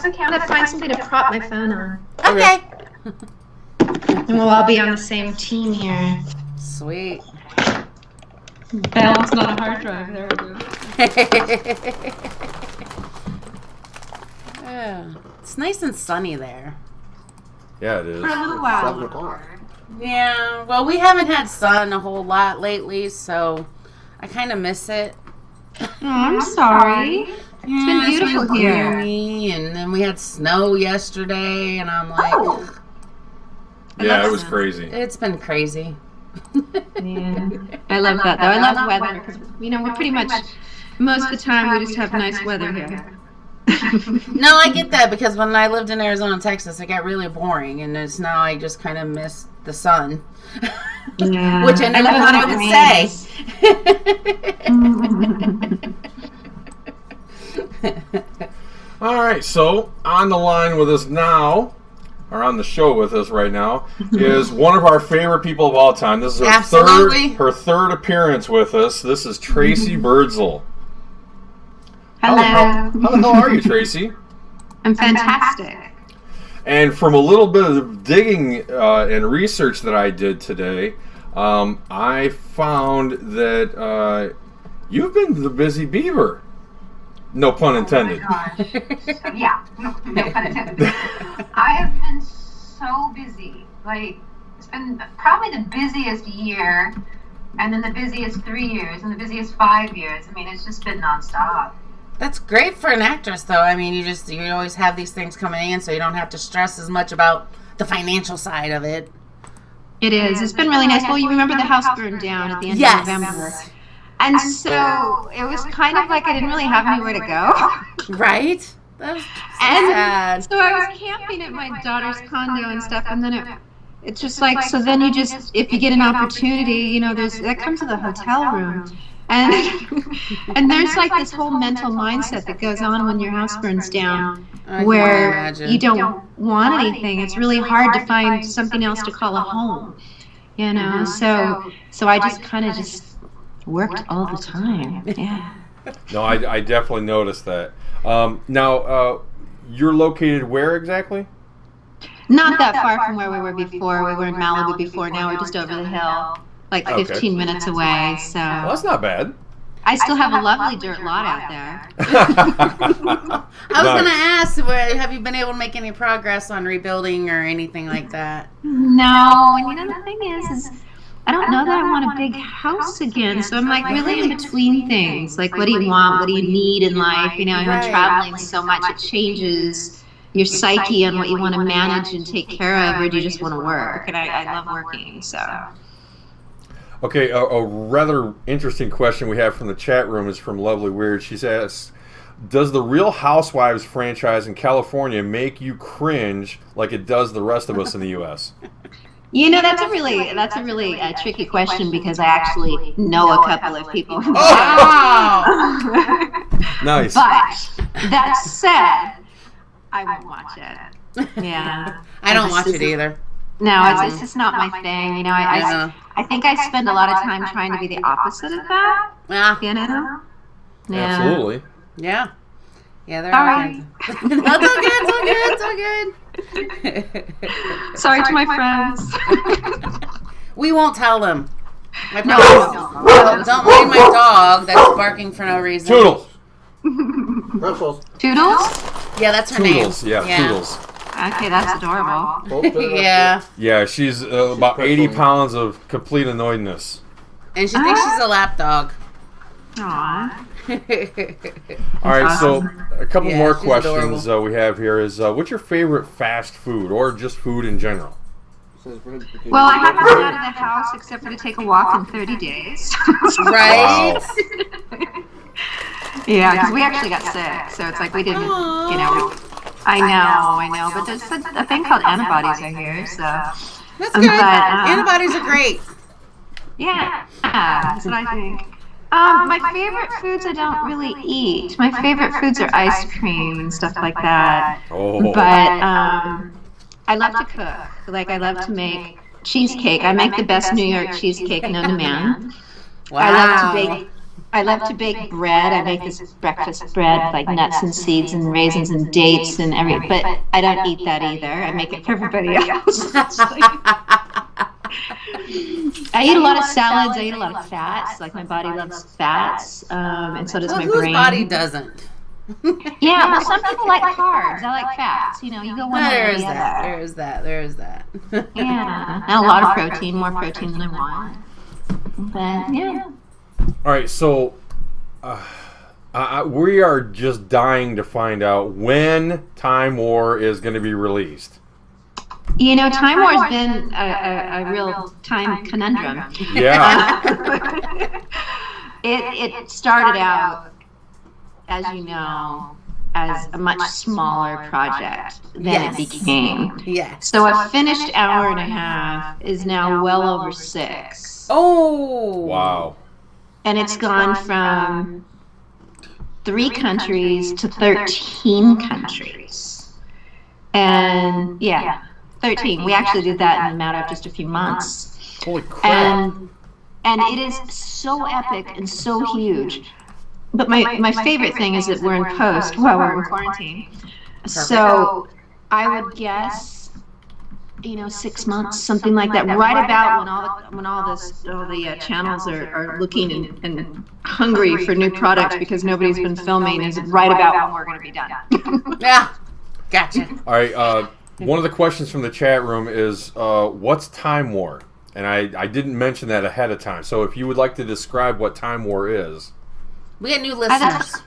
That's okay. I'm gonna find something to prop my phone on. Okay. And we'll all be on the same team here. Sweet. Balance not a hard drive. There we go. Yeah. It's nice and sunny there. Yeah, it is. For a little while. 7 o'clock. Yeah. Well, we haven't had sun a whole lot lately, so I kind of miss it. Oh, I'm sorry. It's been beautiful here. Gloomy, and then we had snow yesterday, and I'm like, Yeah, it was crazy. it's been crazy. Yeah. I love that though. I love the weather because we're pretty much most of the time we just have nice weather here. No, I get that because when I lived in Arizona and Texas, it got really boring, and it's now I just kind of miss the sun, Yeah. which I never thought I would say. All right, so on the line with us now, or on the show with us right now, is one of our favorite people of all time. This is her third appearance with us. This is Tracey Birdsall. Hello. How the hell are you, Tracey? I'm fantastic. And from a little bit of digging and research that I did today, I found that you've been the busy beaver. No pun intended. Oh my gosh. Yeah, no pun intended. I have been so busy. Like, it's been probably the busiest year, and then the busiest 3 years, and the busiest 5 years. I mean, it's just been nonstop. That's great for an actress, though. I mean, you always have these things coming in, so you don't have to stress as much about the financial side of it. It is. It's been really nice. Well, you remember the house burned down at the end of November. And so it was kind of like I didn't really have anywhere to go. Right? That was And sad. so I was camping at my daughter's condo and stuff, and then it's just like, so then you just, if you get an opportunity, that comes to the hotel room. And and there's like this whole mental mindset that goes on when your house burns down, I can where imagine. you don't want anything. It's really hard to find something else to call a home, So I just kind of just worked all the time. Yeah. No, I definitely noticed that. Now, you're located where exactly? Not that far from where we were before. We were in Malibu before. Now we're just over the hill, like 15 minutes away. So Well, that's not bad. I still have a lovely dirt lot out there. I was going to ask, have you been able to make any progress on rebuilding or anything like that? No, and the thing is I don't know that I want a big house again. So I'm like really in between things. Like, what do you want? What do you need in life? When traveling so much, it changes your psyche on what you want to manage and take care of, or do you just want to work? And I love working, so. Okay, a rather interesting question we have from the chat room is from Lovely Weird. She says, does the Real Housewives franchise in California make you cringe like it does the rest of us in the U.S.? That's a really tricky question because I actually know a couple of people. Oh! Nice. But that said, I won't watch it. Yeah. I don't watch it either. No, it's just not my thing. I think I spend a lot of time trying to be the opposite of that. Yeah. Yeah. Absolutely. Yeah. Yeah, they're Sorry. That's all good. Sorry to my friends. We won't tell them. Don't mind my dog that's barking for no reason. Toodles. Ruffles. Toodles? Yeah, that's her Toodles. name. Yeah, Toodles. Okay, that's adorable. Yeah. Yeah, she's about 80 pounds of complete annoyedness. And she thinks she's a lap dog. Aww. All right, so a couple more she's questions we have here is, what's your favorite fast food or just food in general? Well, I haven't been out of the house except for to take a walk in 30 days. Right? Wow. Yeah, because we actually got sick, so it's like we didn't, I know, but there's a thing called antibodies, I hear, so. That's good. Antibodies are great. Yeah, that's what I think. My favorite foods I don't really eat. My favorite foods are ice cream and stuff like that. Oh. But I love to cook. Like, I love to make cheesecake. I make the best New York cheesecake known to man. Wow. I love to bake I love to bake bread. I make this breakfast bread with like nuts and seeds and raisins and dates and but I don't eat that either. I make it for everybody else. I eat a lot of salads. I eat a lot of fats. Like my body loves fats, and so does my brain. Whose body doesn't? Yeah, well, some people like carbs. I like fats. You go one way or the other. There is that. Yeah, and a lot of protein, more protein than I want. But yeah. All right, so we are just dying to find out when Time War is going to be released. Time War has been a real time conundrum. Yeah. It started out, as you know, as a much smaller project than it became. Yes. So a finished hour and a half is now well over 6. Oh. Wow. And it's gone from 3 countries to 13 countries. And 13. We actually did that in a matter of just a few months. Holy crap. And it is so epic and so huge. But my favorite thing is that we're in post while we're in quarantine. So I would guess, 6 months, something like that. Right about when all the channels are looking and hungry for new products because nobody's been filming is right about when we're going to be done. Yeah, gotcha. All right. One of the questions from the chat room is, what's Time War? And I didn't mention that ahead of time. So if you would like to describe what Time War is. We get new listeners.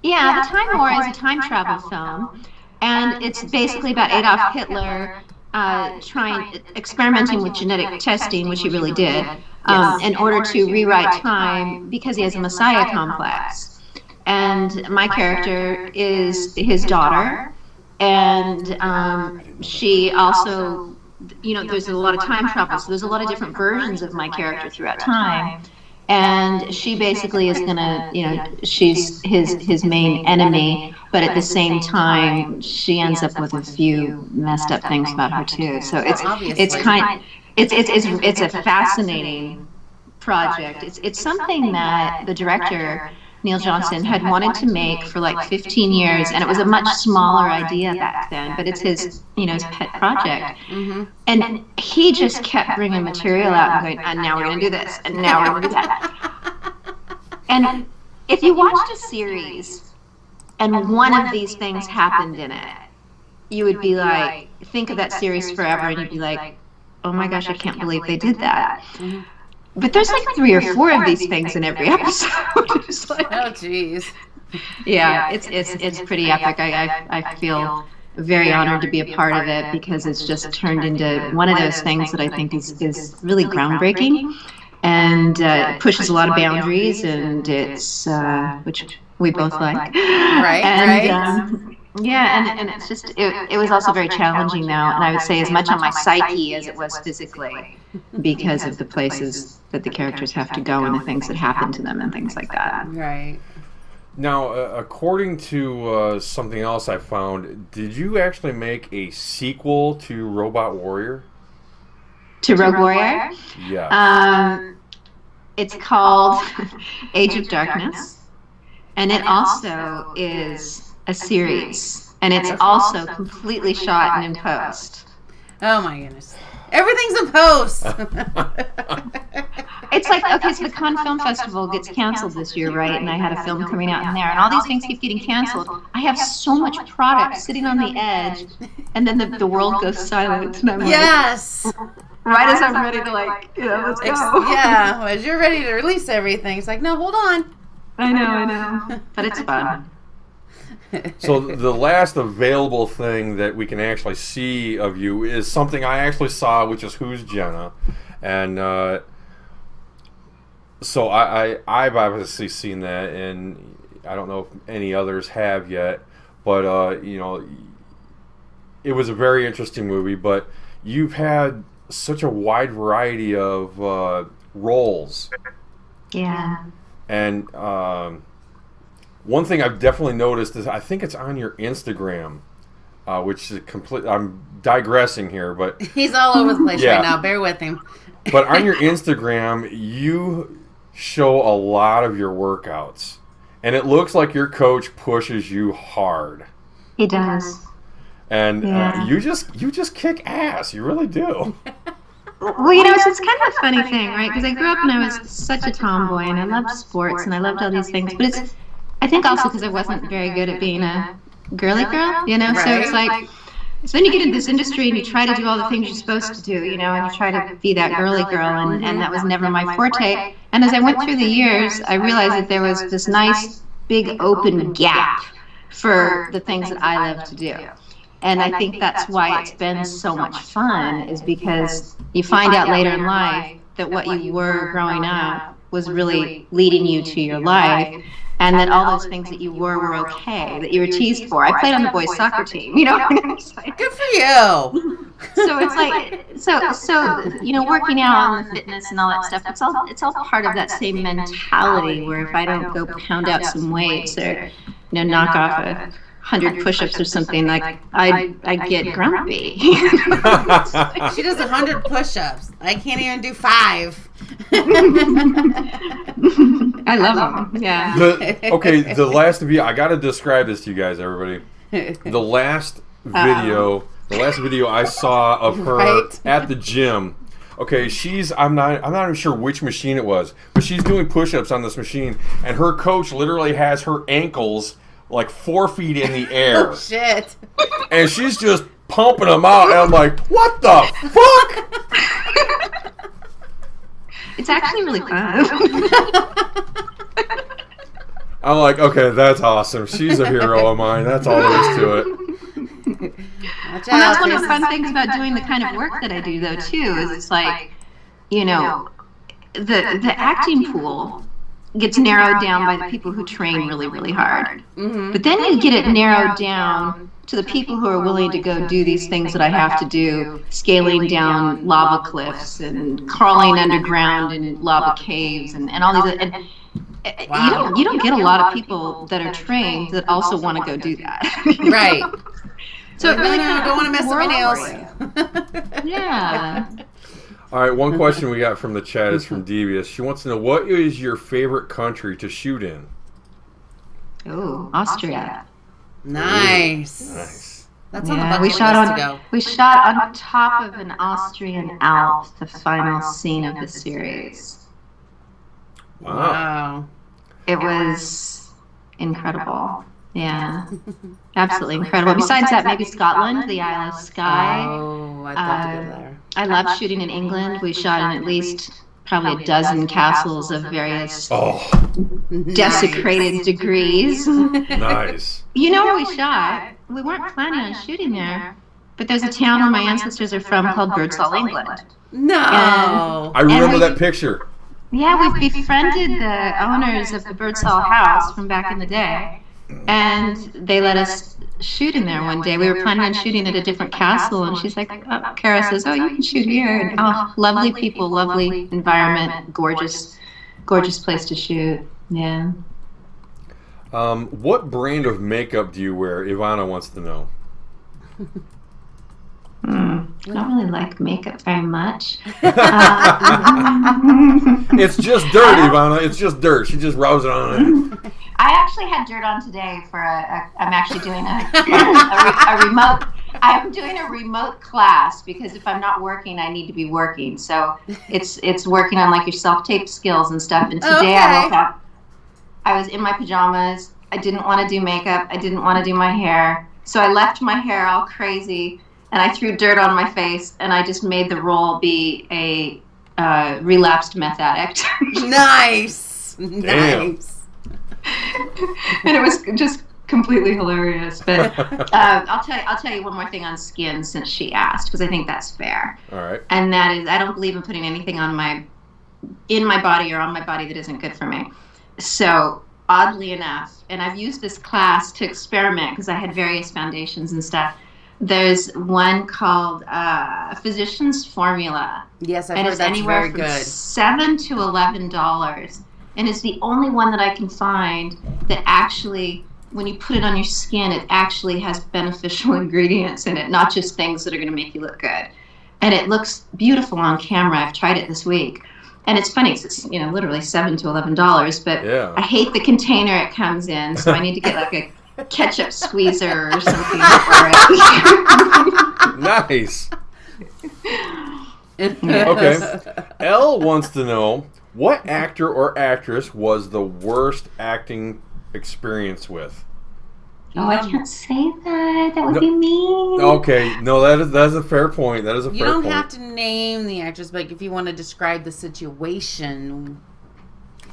The Time War is a time travel film. And it's basically about Adolf Hitler experimenting with genetic testing, which he really did, in order to rewrite time because he has a messiah complex. And my character is his daughter. And she also, there's a lot of time travel, so there's a lot of different versions of my character throughout time. And she basically is gonna, she's his main enemy, but at the same time, she ends up with a few messed up things about her too. So it's a fascinating project. It's something that the director, Neil Johnson, had wanted to make for like 15 years, and it was a much smaller idea back then, but it's his pet project. Mm-hmm. And he just kept bringing material out and going, and now we're going to do this, and now we're going to do that. And if you watched a series and one of these things happened in it, you would be like, think of that series forever, and you'd be like, oh my gosh, I can't believe they did that. Mm-hmm. But there's like 3 or 4 of these things in every episode. It's like, oh, jeez. Yeah, it's pretty epic. I feel very honored to be a part of it because it's just turned into one of those things that I think is really groundbreaking and pushes a lot of boundaries, and it's which we both like. Right. And it's just it was also very challenging now, and I would say as much on my psyche as it was physically, because of the places that the characters have to go and the things that happen to them and things like that. Right. Now, according to something else I found, did you actually make a sequel to Robot Warrior? To Rogue Warrior? Yeah. It's called Age of Darkness, and it also is a series, and it's also completely shot and in post. Oh my goodness. Everything's in post. It's like, okay, so the Cannes Film Festival gets canceled this year, right? And I had a film coming out in there, and all these things keep getting canceled. I have so much product sitting on the edge, and then the world goes silent, and I'm yes. like, right as I'm ready to let's go. Yeah, as you're ready to release everything, it's like, no, hold on. I know, but it's fun. So the last available thing that we can actually see of you is something I actually saw, which is Who's Jenna, and so I've obviously seen that, and I don't know if any others have yet, but it was a very interesting movie. But you've had such a wide variety of roles. Yeah. And one thing I've definitely noticed is I think it's on your Instagram, which is I'm digressing here, but he's all over the place right now. Bear with him. But on your Instagram, show a lot of your workouts, and it looks like your coach pushes you hard. He does. And you just kick ass. You really do. Well, it's kind of a funny thing, right? Because I grew up and I was such a tomboy, and I loved sports, and I loved all these things. But I think also because I wasn't very good at being a girly girl, Right. So it's like, so then you get into this industry and you try to do all the things you're supposed to do, and you try to be that girly girl, and that was never my forte. And as I went through the years, I realized that there was this nice, big, open gap for the things that I love to do. And I think that's why it's been so much fun, is because you find out later in life that what you were growing up was really leading you to your life, and that all those things that you were okay, that you were teased for. I played on the boys' soccer team, Good for you. So it's like, so working out on the fitness and all that stuff, it's all part of that same mentality, where if I don't go pound out some weights or, knock off 100 push-ups or something, like I get grumpy. She does 100 push-ups. I can't even do 5. I love them. Yeah. The last video, I got to describe this to you guys, everybody. The last video I saw of her at the gym. Okay, I'm not even sure which machine it was, but she's doing push-ups on this machine, and her coach literally has her ankles like 4 feet in the air. Oh, shit. And she's just pumping them out, and I'm like, what the fuck? It's actually really fun. I'm like, okay, that's awesome. She's a hero of mine. That's all there is to it. And that's one of the fun things about doing the kind of work that I do, though, too, is it's like, the acting pool gets narrowed down by the people who train really, really hard. Mm-hmm. But then you get it narrowed down to the people who are willing to go do these things that I have to do, scaling down lava cliffs and crawling underground in lava caves and all these. And Wow. you don't get a lot of people that are trained that also want to go do that. Right. So it really don't want to mess with my nails. Yeah. All right, one question we got from the chat is from Devious. She wants to know, what is your favorite country to shoot in? Oh, Austria. Nice. That's on the bucket we list shot to on go. we shot on top of an Austrian Alp, the final scene of the series. Wow. It was incredible. Yeah, absolutely incredible. Besides that, maybe Scotland, the Isle of Skye. Oh, I'd love to go there. I love shooting in England. We shot in at least probably a dozen castles of various desecrated degrees. Nice. Where we shot? We weren't planning on shooting there, but there's a town where my ancestors are from called Birdsall, England. No. I remember that picture. Yeah, we've befriended the owners of the Birdsall house from back in the day, and they let us shoot in there one day. We were planning on shooting at a different castle, and she's like, Kara says, you can shoot here. And, lovely people, lovely environment, gorgeous place to shoot. Yeah. What brand of makeup do you wear? Ivana wants to know. I don't really like makeup very much. It's just dirt, Ivana. It's just dirt. She just rubs it on it. I actually had dirt on today for I'm actually doing a remote. I'm doing a remote class because if I'm not working, I need to be working. So it's working on like your self-tape skills and stuff. And today I woke up. I was in my pajamas. I didn't want to do makeup. I didn't want to do my hair. So I left my hair all crazy and I threw dirt on my face and I just made the role be a relapsed meth addict. Nice. Damn. Nice. And it was just completely hilarious. But I'll tell you one more thing on skin since she asked, because I think that's fair. All right. And that is, I don't believe in putting anything in my body or on my body that isn't good for me. So oddly enough, and I've used this class to experiment because I had various foundations and stuff. There's one called Physician's Formula. Yes, I've and heard it's that's anywhere very from good. $7 to $11. And it's the only one that I can find that actually, when you put it on your skin, it actually has beneficial ingredients in it, not just things that are going to make you look good. And it looks beautiful on camera. I've tried it this week. And it's funny 'cause it's, literally $7 to $11, but Yeah. I hate the container it comes in, so I need to get like a ketchup squeezer or something for it. Nice. Yeah. Okay. Elle wants to know, what actor or actress was the worst acting experience with? Oh, I can't say that. That would be mean. Okay, no, that is a fair point. That is a fair You don't point. have to name the actress, but if you want to describe the situation,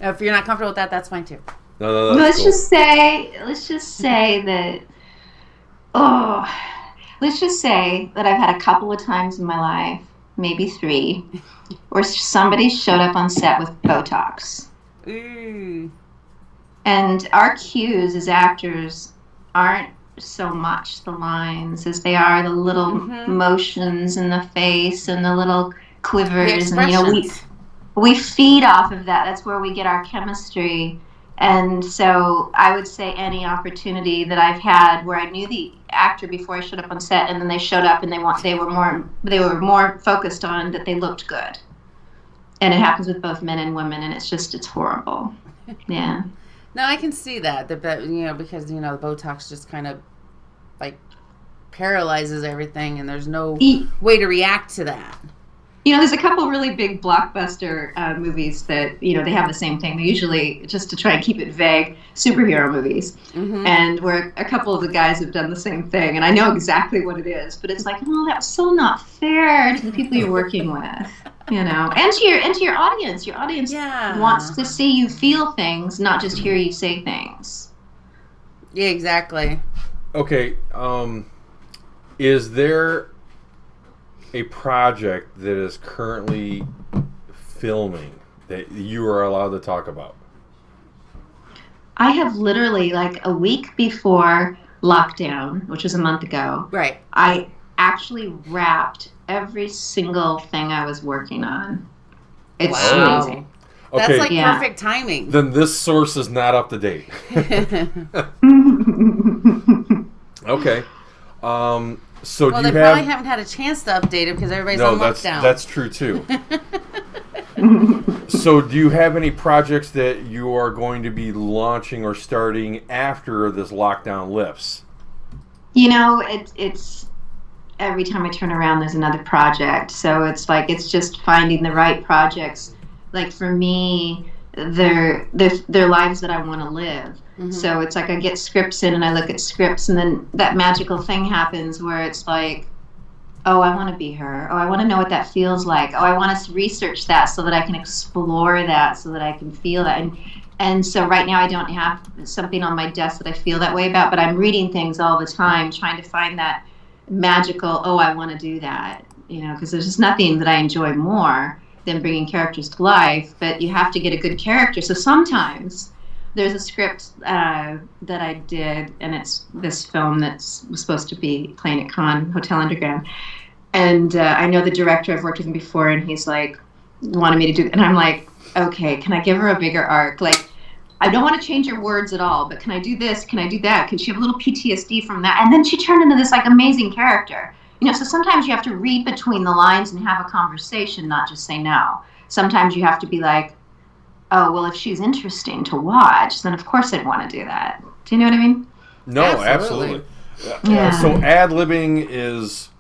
if you're not comfortable with that, that's fine too. No, let's that's cool. just say that. Let's just say that I've had a couple of times in my life, maybe 3, where somebody showed up on set with Botox, Ooh. and our cues as actors aren't so much the lines as they are the little motions in the face and the little quivers, The and we feed off of that. That's where we get our chemistry. And so I would say any opportunity that I've had where I knew the actor before I showed up on set, and then they showed up and they were more focused on that they looked good. And it happens with both men and women, and it's horrible. Yeah. No, I can see that. Because the Botox just kind of like paralyzes everything, and there's no way to react to that. There's a couple really big blockbuster movies that, they have the same thing. They're usually, just to try and keep it vague, superhero movies. And where a couple of the guys have done the same thing. And I know exactly what it is. But it's like, oh, that's so not fair to the people you're working with. And to your audience. Your audience wants to see you feel things, not just hear you say things. Yeah, exactly. Okay, is there a project that is currently filming that you are allowed to talk about? I have literally, like a week before lockdown, which was a month ago, Right. I actually wrapped every single thing I was working on. It's amazing. Okay, That's perfect timing. then this source is not up to date. Okay. So well, do you they probably haven't had a chance to update it because everybody's on lockdown. That's true too. So do you have any projects that you are going to be launching or starting after this lockdown lifts? It's every time I turn around, there's another project. So it's just finding the right projects. Like for me, they're lives that I want to live. So it's like I get scripts in and I look at scripts, and then that magical thing happens where it's like, oh, I want to be her. Oh, I want to know what that feels like. Oh, I want to research that so that I can explore that, so that I can feel that. And so right now I don't have something on my desk that I feel that way about, but I'm reading things all the time, trying to find that magical, oh, I want to do that. Because there's just nothing that I enjoy more than bringing characters to life, but you have to get a good character. So sometimes there's a script that I did, and it's this film that was supposed to be playing at Con Hotel Underground. And I know the director, I've worked with him before, and he's like, wanted me to do it. And I'm like, okay, can I give her a bigger arc? Like, I don't want to change your words at all, but can I do this? Can I do that? Can she have a little PTSD from that? And then she turned into this like amazing character. So sometimes you have to read between the lines and have a conversation, not just say no. Sometimes you have to be like, oh, well, if she's interesting to watch, then of course I'd want to do that. Do you know what I mean? No, absolutely. Yeah. So ad-libbing is...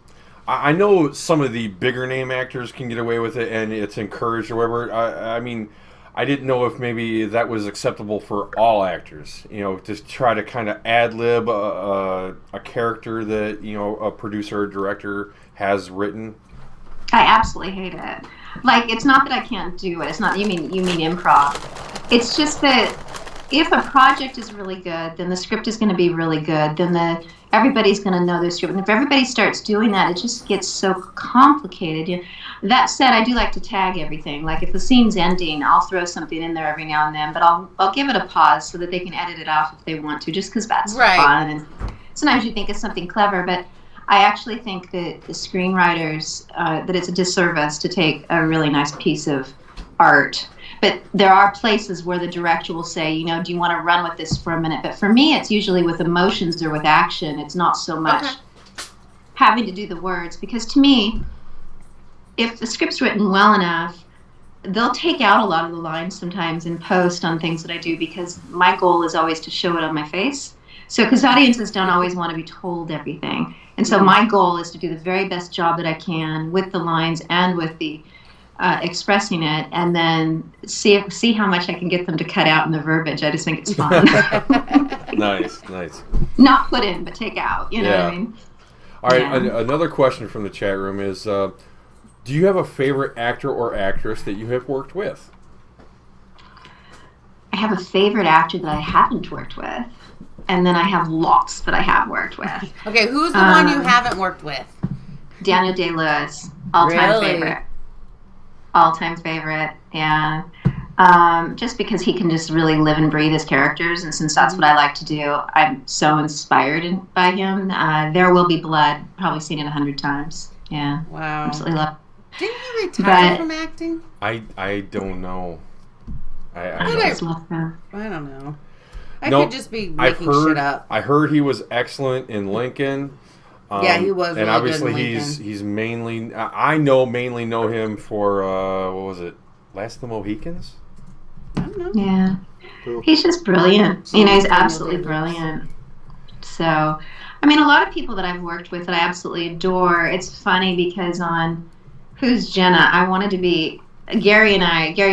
I know some of the bigger name actors can get away with it, and it's encouraged or whatever. I mean, I didn't know if maybe that was acceptable for all actors. To try to kind of ad-lib a character that, a producer or director has written. I absolutely hate it. Like, it's not that I can't do it. It's not, you mean improv. It's just that if a project is really good, then the script is going to be really good. Then everybody's going to know their script. And if everybody starts doing that, it just gets so complicated. That said, I do like to tag everything. Like, if the scene's ending, I'll throw something in there every now and then, but I'll give it a pause so that they can edit it off if they want to, just because that's fun. And sometimes you think it's something clever, but I actually think that the screenwriters, that it's a disservice to take a really nice piece of art. But there are places where the director will say, do you want to run with this for a minute? But for me, it's usually with emotions or with action. It's not so much having to do the words. Because to me, if the script's written well enough, they'll take out a lot of the lines sometimes in post on things that I do because my goal is always to show it on my face. So, because audiences don't always want to be told everything. And so my goal is to do the very best job that I can with the lines and with the expressing it, and then see how much I can get them to cut out in the verbiage. I just think it's fun. Nice. Not put in, but take out. You know what I mean? All right, another question from the chat room is, do you have a favorite actor or actress that you have worked with? I have a favorite actor that I haven't worked with, and then I have lots that I have worked with. Okay, who's the one you haven't worked with? Daniel Day-Lewis, all-time favorite. All-time favorite, yeah. Just because he can just really live and breathe his characters, and since that's what I like to do, I'm so inspired by him. There Will Be Blood, probably seen it 100 times. Yeah. Wow. Absolutely love it. Didn't you retire from acting? I don't know. I just love him. I don't know. I could just be making shit up. I heard he was excellent in Lincoln. Yeah, he was. And really obviously good in he's mainly. I mainly know him for what was it? Last of the Mohicans. I don't know. Yeah, he's just brilliant. You know, he's absolutely brilliant. So, I mean, a lot of people that I've worked with that I absolutely adore. It's funny because on Who's Jenna, I wanted to be Gary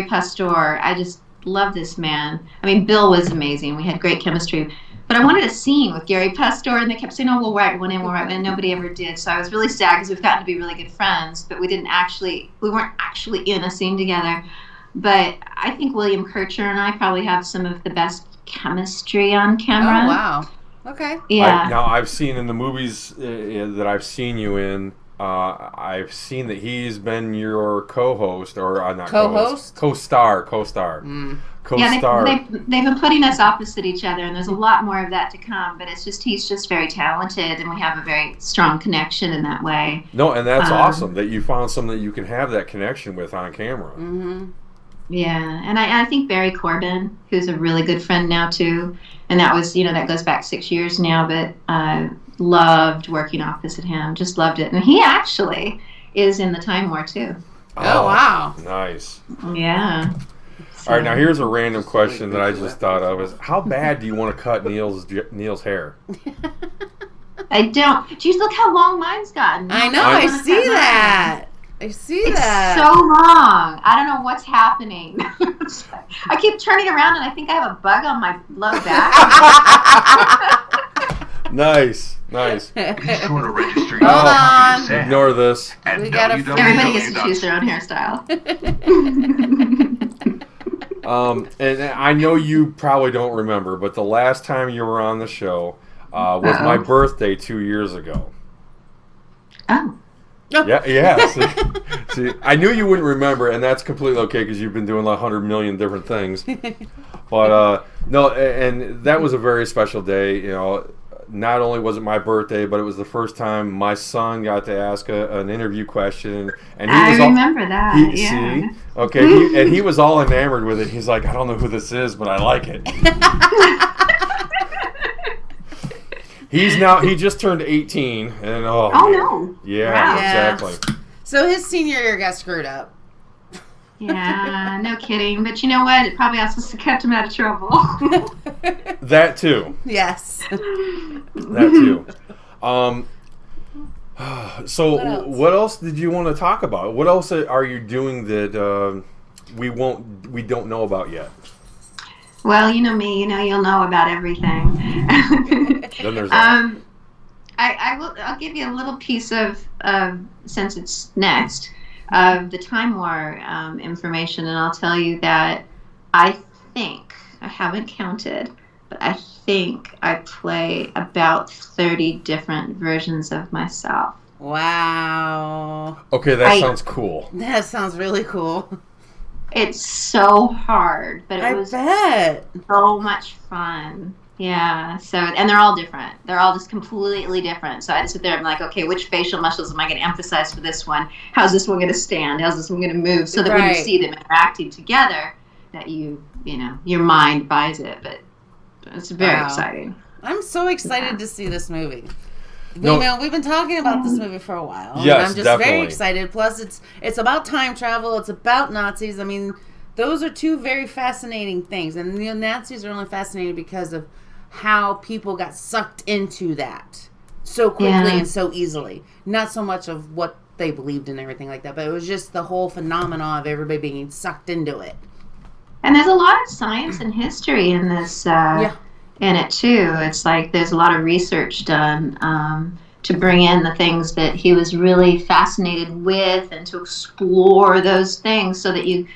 Pastor. I just love this man. I mean, Bill was amazing. We had great chemistry. But I wanted a scene with Gary Pastor, and they kept saying, "Oh, we'll write one in, and nobody ever did. So I was really sad because we've gotten to be really good friends, but we weren't actually in a scene together. But I think William Kircher and I probably have some of the best chemistry on camera. Oh, wow. Okay. Yeah. Now, I've seen in the movies that I've seen you in, I've seen that he's been your co-host, or not co-host? Co-star. Co-star. Yeah, they've been putting us opposite each other, and there's a lot more of that to come, but he's just very talented, and we have a very strong connection in that way. No, and that's awesome that you found someone that you can have that connection with on camera. Mm-hmm. Yeah, and I think Barry Corbin, who's a really good friend now too, and that was, that goes back 6 years now, but loved working opposite him, just loved it. And he actually is in the Time War too. Oh, wow. Nice. Yeah. So. All right, now here's a random question that I just thought of: is how bad do you want to cut Neil's hair? I don't. Geez, look how long mine's gotten. I know. I see that. It's so long. I don't know what's happening. I keep turning around and I think I have a bug on my low back. Nice. Be sure to register Hold on. Ignore this. Everybody gets to choose their own hairstyle. And I know you probably don't remember, but the last time you were on the show was my birthday 2 years ago. Oh. Yeah. See, I knew you wouldn't remember, and that's completely okay because you've been doing 100 million different things. But no, and that was a very special day. Not only was it my birthday, but it was the first time my son got to ask an interview question, and he was remember that. Yeah. See, okay, and he was all enamored with it. He's like, I don't know who this is, but I like it. He just turned 18, and no. Yeah, wow. Exactly. So his senior year got screwed up. Yeah, no kidding. But you know what? It probably also kept him out of trouble. That too. Yes. That too. So what else did you want to talk about? What else are you doing that we don't know about yet? Well, you know me. You'll know about everything. Then there's that. I'll give you a little piece of since it's next of the Time War information, and I'll tell you that I haven't counted, but I think I play about 30 different versions of myself. Wow. Okay, that sounds cool. That sounds really cool. It's so hard, but it was bet. so much fun. Yeah, and they're all different. They're all just completely different. So I sit there and I'm like, okay, which facial muscles am I going to emphasize for this one? How's this one going to stand? How's this one going to move? So that when you see them interacting together, that your mind buys it. But it's very exciting. I'm so excited to see this movie. We've been talking about this movie for a while. Yes, and I'm just very excited. Plus, it's about time travel. It's about Nazis. I mean, those are two very fascinating things. And the Nazis are only fascinating because of how people got sucked into that so quickly and so easily. Not so much of what they believed in and everything like that, but it was just the whole phenomenon of everybody being sucked into it. And there's a lot of science and history in this, in it too. It's like there's a lot of research done to bring in the things that he was really fascinated with, and to explore those things, so that you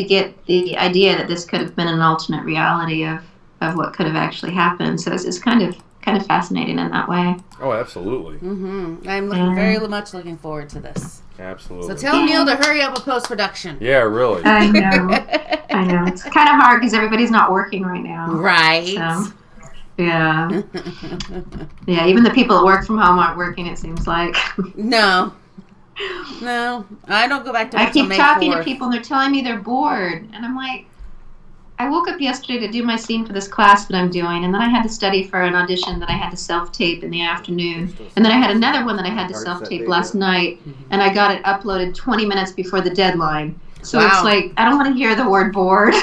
get the idea that this could have been an alternate reality of what could have actually happened. So it's kind of fascinating in that way. Oh, absolutely. Mm-hmm. I'm very much looking forward to this. Absolutely. So tell Neil to hurry up with post-production. Yeah, really. I know. It's kind of hard because everybody's not working right now. Right. So, yeah. Yeah, even the people that work from home aren't working, it seems like. No, I don't go back to work. I keep talking to people and they're telling me they're bored. And I'm like, I woke up yesterday to do my scene for this class that I'm doing, and then I had to study for an audition that I had to self-tape in the afternoon. And then I had another one that I had to self-tape last night, and I got it uploaded 20 minutes before the deadline. So it's like, I don't want to hear the word bored.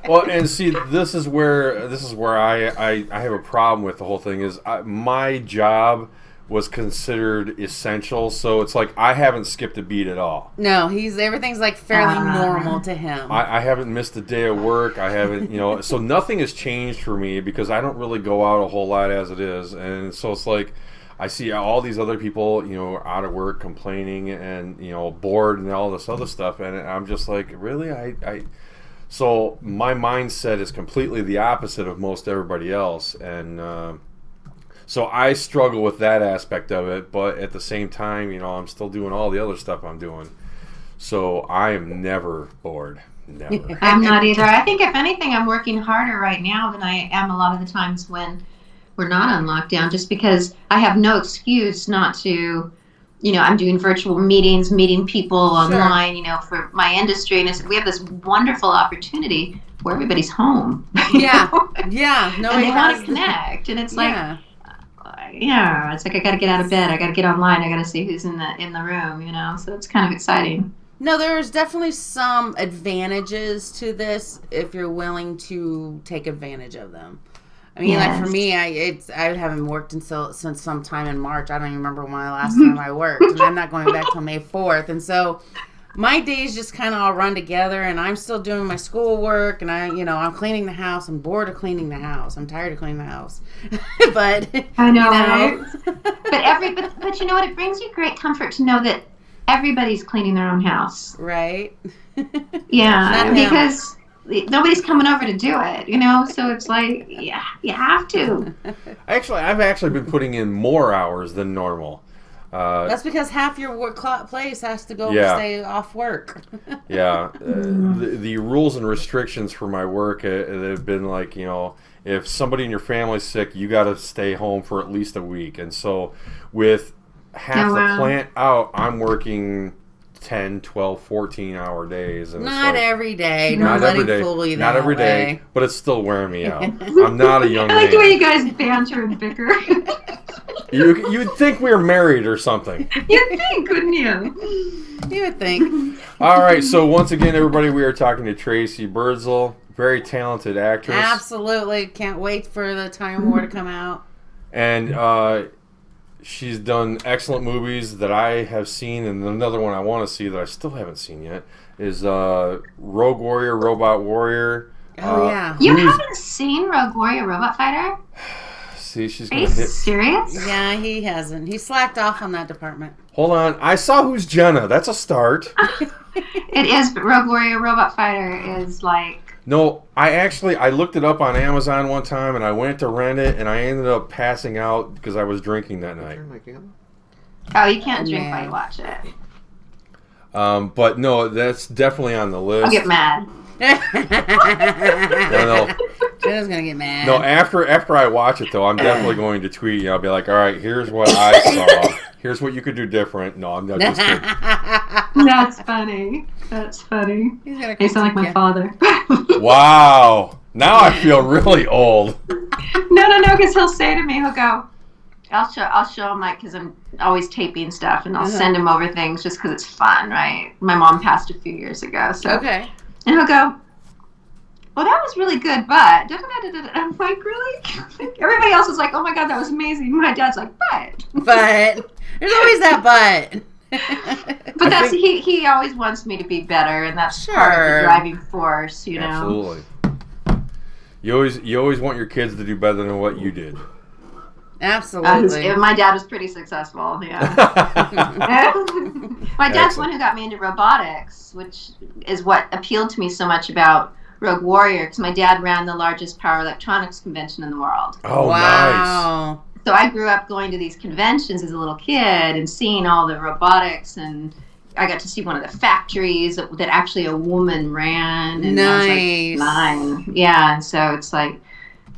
Well, and see, this is where I have a problem with the whole thing. Is my job was considered essential, so it's like I haven't skipped a beat at all. No, everything's like fairly normal to him. I haven't missed a day of work. I haven't, so nothing has changed for me because I don't really go out a whole lot as it is, and so it's like I see all these other people, out of work complaining and bored and all this other stuff, and I'm just like, really, so my mindset is completely the opposite of most everybody else, and so I struggle with that aspect of it, but at the same time, I'm still doing all the other stuff I'm doing. So I am never bored. Never. I'm not either. I think if anything, I'm working harder right now than I am a lot of the times when we're not on lockdown, just because I have no excuse not to, I'm doing virtual meetings, meeting people online, for my industry. And we have this wonderful opportunity where everybody's home. Yeah. And Nobody they want to connect. And it's like, it's like I got to get out of bed. I got to get online. I got to see who's in the room, so it's kind of exciting. No, there's definitely some advantages to this if you're willing to take advantage of them. I mean, like for me, I haven't worked since sometime in March. I don't even remember when the last time I worked, and I'm not going back till May 4th. And so my days just kind of all run together, and I'm still doing my schoolwork, and I'm cleaning the house. I'm bored of cleaning the house. I'm tired of cleaning the house. But I know, right? But you know what? It brings you great comfort to know that everybody's cleaning their own house. Right? Yeah, because nobody's coming over to do it, so it's like, you have to. I've actually been putting in more hours than normal. That's because half your place has to go stay off work. The rules and restrictions for my work have been like, if somebody in your family's sick, you got to stay home for at least a week. And so with half the plant out, I'm working 10, 12, 14-hour days. And not every day. Not every day. Not every day, but it's still wearing me out. I'm not a young man. I like the way you guys banter and bicker. You'd think we were married or something. You'd think, wouldn't you? You would think. All right, so once again, everybody, we are talking to Tracey Birdsall, very talented actress. Absolutely. Can't wait for the Time War to come out. And she's done excellent movies that I have seen, and another one I want to see that I still haven't seen yet is Rogue Warrior, Robot Warrior. Oh, yeah. You haven't seen Rogue Warrior, Robot Fighter? See, she's Are you serious? Yeah, he hasn't. He slacked off on that department. Hold on. I saw Who's Jenna. That's a start. It is, but Rogue Warrior Robot Fighter is like... No, I looked it up on Amazon one time, and I went to rent it, and I ended up passing out because I was drinking that night. Oh, you can't drink while you watch it. But no, that's definitely on the list. I'll get mad. Jenna's gonna get mad. No, after I watch it though, I'm definitely going to tweet you. I'll be like, all right, here's what I saw. Here's what you could do different. No, I'm not just kidding. That's funny. That's funny. He's gonna you sound like my father. Wow. Now I feel really old. No, because he'll say to me, he'll go, I'll show him, like, because I'm always taping stuff, and I'll send him over things just because it's fun, right? My mom passed a few years ago, so. Okay. And he'll go, well, that was really good, but. I'm like, really? Everybody else is like, oh my God, that was amazing. My dad's like, but. But. There's always that but. But that's he always wants me to be better, and that's part of the driving force, you know. Absolutely. You always want your kids to do better than what you did. Absolutely. My dad was pretty successful. Yeah. My dad's the one who got me into robotics, which is what appealed to me so much about Rogue Warrior, because my dad ran the largest power electronics convention in the world. Oh, wow. Nice. So I grew up going to these conventions as a little kid and seeing all the robotics, and I got to see one of the factories that actually a woman ran. And nice. I was like 9. Yeah, and so it's like,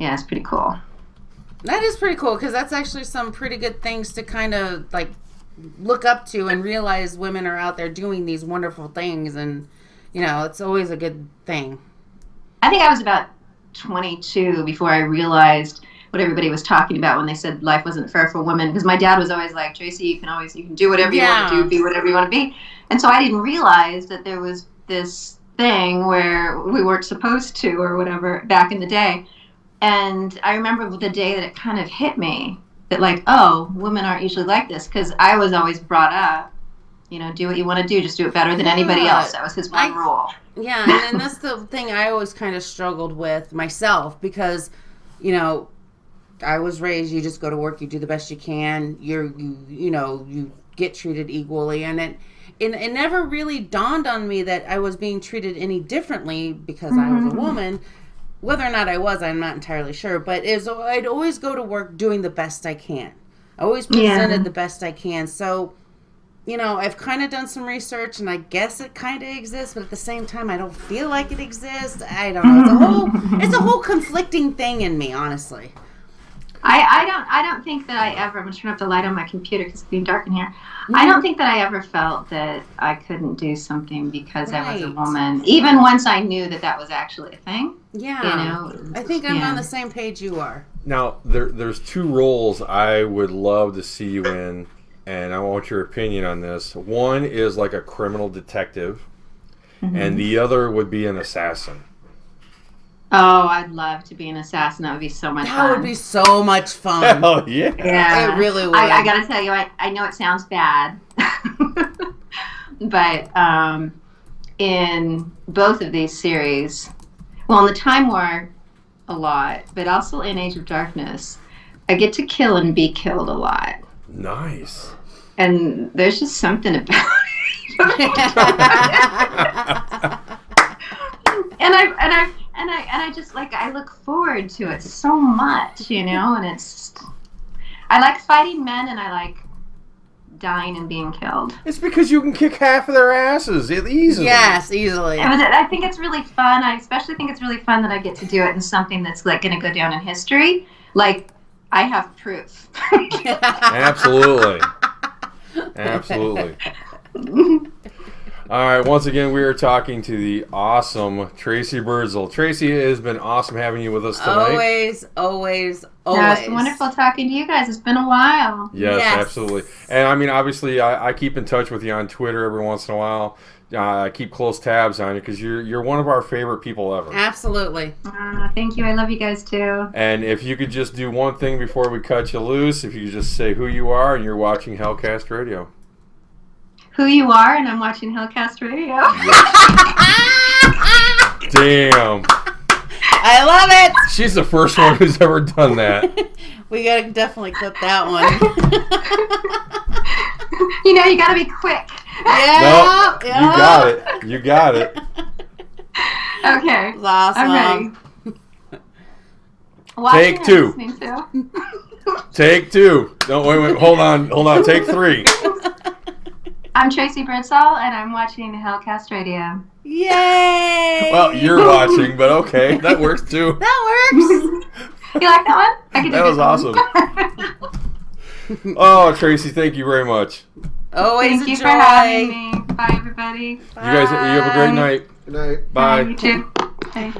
yeah, it's pretty cool. That is pretty cool, because that's actually some pretty good things to kind of like look up to and realize women are out there doing these wonderful things, and you know, it's always a good thing. I think I was about 22 before I realized what everybody was talking about when they said life wasn't fair for women, because my dad was always like, Tracy, you can do whatever you want to do, be whatever you want to be. And so I didn't realize that there was this thing where we weren't supposed to or whatever back in the day. And I remember the day that it kind of hit me that, like, oh, women aren't usually like this, because I was always brought up, you know, do what you want to do, just do it better than anybody else. That was his one rule. Yeah, and then that's the thing I always kind of struggled with myself, because, you know, I was raised, you just go to work, you do the best you can, you get treated equally, and it never really dawned on me that I was being treated any differently because I was a woman. Whether or not I was, I'm not entirely sure, but I'd always go to work doing the best I can. I always presented the best I can. So, you know, I've kind of done some research, and I guess it kind of exists, but at the same time, I don't feel like it exists. I don't know. It's a whole conflicting thing in me, honestly. I don't think that I ever, I'm going to turn up the light on my computer because it's being dark in here. I don't think that I ever felt that I couldn't do something because I was a woman, even once I knew that that was actually a thing. Yeah. You know, I think I'm on the same page you are. Now, there's 2 roles I would love to see you in, and I want your opinion on this. One is like a criminal detective, and the other would be an assassin. Oh, I'd love to be an assassin. That would be so much fun. That would be so much fun. Hell yeah. Yeah. It really would. I got to tell you, I know it sounds bad, but in both of these series, well, in the Time War, a lot, but also in Age of Darkness, I get to kill and be killed a lot. Nice. And there's just something about it. and I just, like, I look forward to it so much, you know, and it's just, I like fighting men, and I like dying and being killed. It's because you can kick half of their asses easily. Yes, easily. I think it's really fun. I especially think it's really fun that I get to do it in something that's, like, going to go down in history. Like, I have proof. Absolutely. Absolutely. All right, once again, we are talking to the awesome Tracey Birdsall. Tracey, it has been awesome having you with us tonight. Always. No, it's been wonderful talking to you guys. It's been a while. Yes, absolutely. And, I mean, obviously, I keep in touch with you on Twitter every once in a while. I keep close tabs on you because you're one of our favorite people ever. Absolutely. Thank you. I love you guys, too. And if you could just do one thing before we cut you loose, if you could just say who you are and you're watching Hellcast Radio. Who you are, and I'm watching Hellcast Radio. Damn. I love it. She's the first one who's ever done that. We gotta definitely clip that one. You know, you gotta be quick. Yeah. Nope, yeah. You got it. Okay. That's awesome. I'm ready. Take 2. Take 2. No, wait. Hold on. Take 3. I'm Tracey Birdsall, and I'm watching Hellcast Radio. Yay! Well, you're watching, but okay, that works too. That works. You like that one? That was awesome. Oh, Tracey, thank you very much. Always Thank you for having me. Bye, everybody. Bye. You guys, you have a great night. Good night. Bye. You too. Bye.